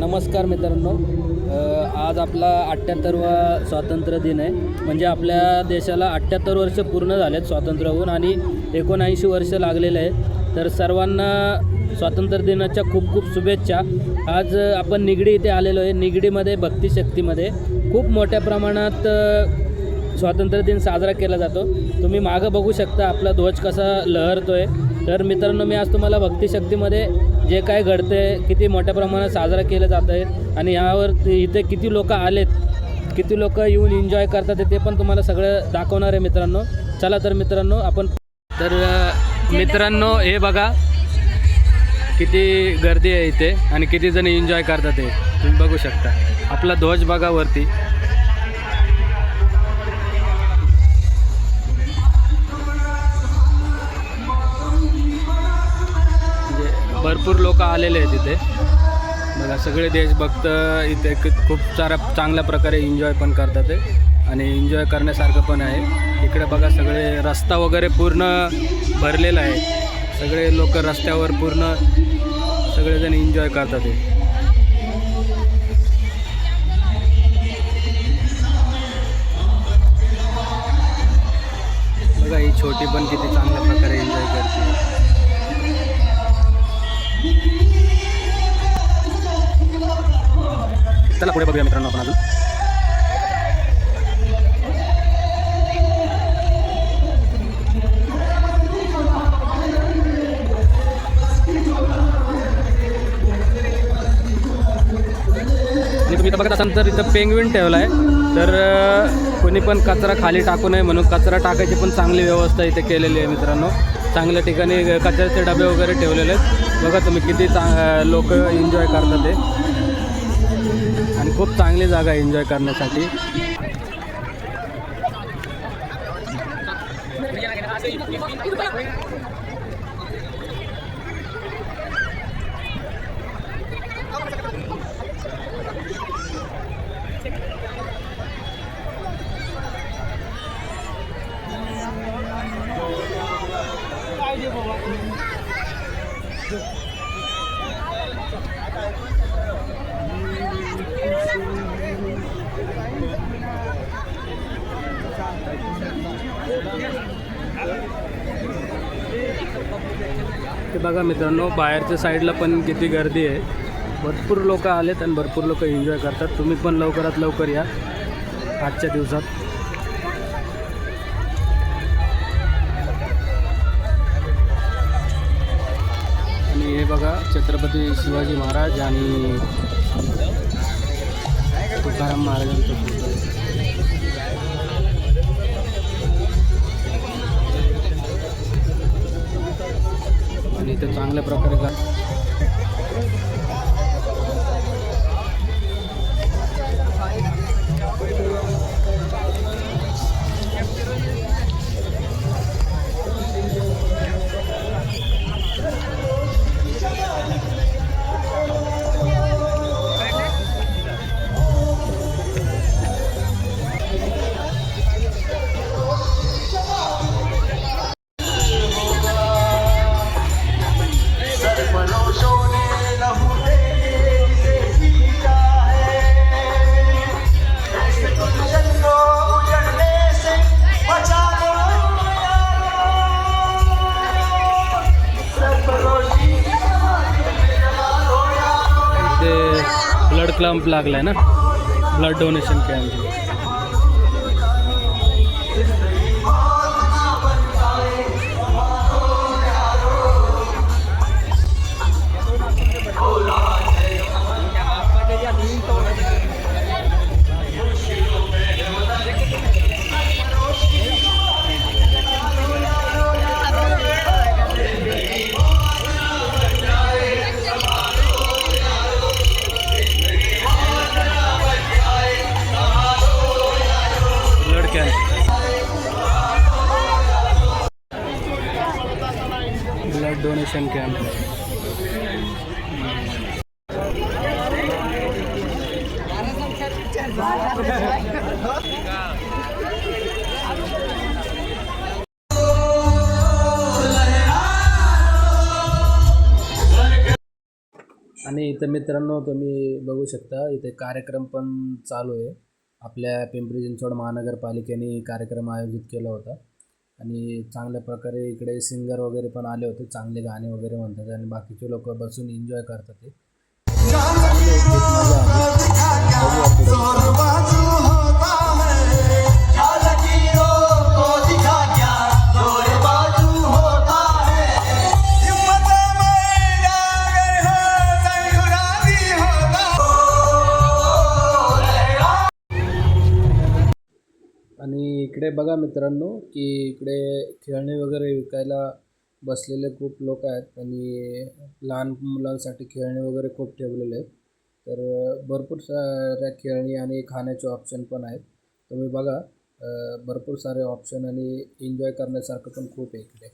नमस्कार मित्रांनो, आज आपला 78वा स्वातंत्र्य दिन आहे. म्हणजे आपल्या देशाला 78 वर्ष पूर्ण झालेत स्वातंत्र्य होऊन आणि 79 वर्ष लागलेले आहे. तर सर्वांना स्वातंत्र्य दिनाच्या खूप खूप शुभेच्छा. आज आपण निगडी इथे आलेलो आहे. निगडीमध्ये भक्तिशक्तीमध्ये खूप मोठ्या प्रमाणात स्वातंत्र्य दिन साजरा केला जातो. तुम्ही मागं बघू शकता आपला ध्वज कसा लहरतो आहे. तर मित्रांनो, मी आज तुम्हाला भक्तिशक्तीमध्ये जे काय घडते, किती मोठ्या प्रमाणात साजरा केलं जात आहे आणि यावर इथे किती लोक आलेत, किती लोक येऊन एन्जॉय करतात ते पण तुम्हाला सगळं दाखवणार आहे मित्रांनो. चला तर मित्रांनो आपण मित्रांनो हे बघा किती गर्दी आहे इथे आणि किती जण एन्जॉय करतात ते तुम्ही बघू शकता. आपला ध्वज बघा वरती. भरपूर लोक आलेले आहेत इथे बघा. सगळे देशभक्त इथे खूप चांगल्या प्रकारे एन्जॉय पण करतात आणि एन्जॉय करण्यासारखं पण आहे. इकडे बघा सगळे रस्ता वगैरे पूर्ण भरलेला आहे. सगळे लोक रस्त्यावर पूर्ण सगळेजण एन्जॉय करतात बघा. ही छोटी पण किती चांगल्या प्रकारे एन्जॉय करते. चला पुढे बघूया मित्रांनो आपण अजून. तुम्ही इथं बघत असाल तर इथं पेंग्विन ठेवला आहे. तर कोणी पण कचरा खाली टाकू नये म्हणून कचरा टाकायची पण चांगली व्यवस्था इथे केलेली आहे मित्रांनो. चांगल्या ठिकाणी कचऱ्याचे डबे वगैरे ठेवलेले आहेत. बघा तुम्ही किती लोक एन्जॉय करतात ते आणि खूप चांगली जागा एन्जॉय करण्यासाठी. ते बघा मित्रांनो, बाहेरच्या साईडला पण किती गर्दी आहे. भरपूर लोक आलेत आणि भरपूर लोक एन्जॉय करतात. तुम्ही पण लवकरात लवकर या आजच्या दिवसात. आणि हे बघा छत्रपती शिवाजी महाराज आणि तुकाराम महाराजांचं फोटो. आणि इथे चांगल्या प्रकारे ब्लड क्लॅम्प लागलाय ना, blood donation camp. Blood donation camp. आणि इथं मित्रांनो तुम्ही बघू शकता इथे कार्यक्रम पण चालू आहे. आपल्या पिंपरी चिंचवड महानगरपालिकेने कार्यक्रम आयोजित केला होता आणि चांगल्या प्रकारे इकडे सिंगर वगैरे पण आले होते. चांगले गाणे वगैरे म्हणतात आणि बाकीचे लोक बसून एन्जॉय करतात ते. चांगलं आहे, खूप मजा आली. बघूया पुढे. आणि इकडे बघा मित्रांनो की इकडे खेळणे वगैरे विकायला बसलेले खूप लोक आहेत आणि लहान मुलांसाठी खेळणे वगैरे खूप ठेवलेले आहेत. तर भरपूर साऱ्या खेळणी आणि खाण्याचे ऑप्शन पण आहेत. तुम्ही बघा भरपूर सारे ऑप्शन आणि एन्जॉय करण्यासारखं पण खूप आहे इकडे.